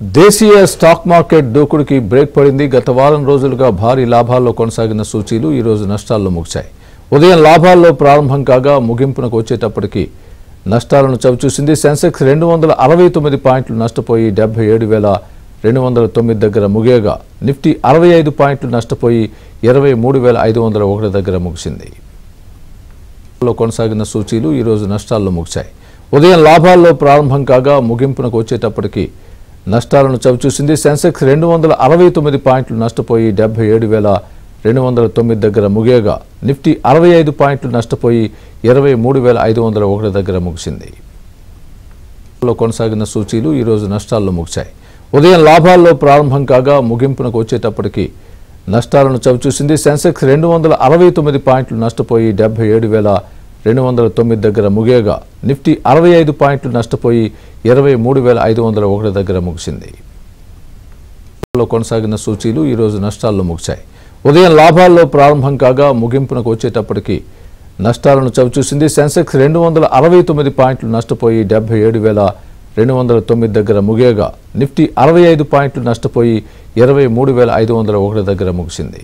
దేశీయ stock market దూకుడుకి break పడింది. గత వారం రోజులుగా భారీ లాభాల్లో కొనసాగిన సూచీలు ఈ రోజు నష్టాల్లో ముగిశాయి. ఉదయం లాభాల్లో ప్రారంభం కాగా ముగింపునకు వచ్చేటప్పటికి నష్టాలను చవిచూసింది. సెన్సెక్స్ 269 పాయింట్లు నష్టపోయి 77,209 దగ్గర ముగియగా నిఫ్టీ 65 పాయింట్లు నష్టపోయి 23,501 దగ్గర ముగిసింది. కొనసాగిన సూచీలు ఈ రోజు నష్టాల్లో ముగిశాయి. ఉదయం లాభాల్లో ప్రారంభం కాగా ముగింపునకు వచ్చేటప్పటికి నష్టాలను చవిచూసింది. సెన్సెక్స్ 269 పాయింట్లు నష్టపోయి 77,209 దగ్గర ముగియగా నిఫ్టీ 65 పాయింట్లు నష్టపోయి 23,501 దగ్గర ముగిసింది. కొనసాగిన సూచీలు ఈ రోజు నష్టాల్లో ముగిశాయి. ఉదయం లాభాల్లో ప్రారంభం కాగా ముగింపునకు వచ్చేటప్పటికి నష్టాలను చవిచూసింది. సెన్సెక్స్ 269 పాయింట్లు నష్టపోయి 77,209 దగ్గర ముగియగా నిఫ్టీ 65 పాయింట్లు నష్టపోయి 23,501 దగ్గర ముగిసింది. కొనసాగిన సూచీలు ఈ రోజు నష్టాల్లో ముగిశాయి. ఉదయం లాభాల్లో ప్రారంభం కాగా ముగింపునకు వచ్చేటప్పటికి నష్టాలను చవిచూసింది. సెన్సెక్స్ 269 పాయింట్లు నష్టపోయి 77,209 దగ్గర ముగియగా నిఫ్టీ 65 పాయింట్లు నష్టపోయి 23,501 దగ్గర ముగిసింది.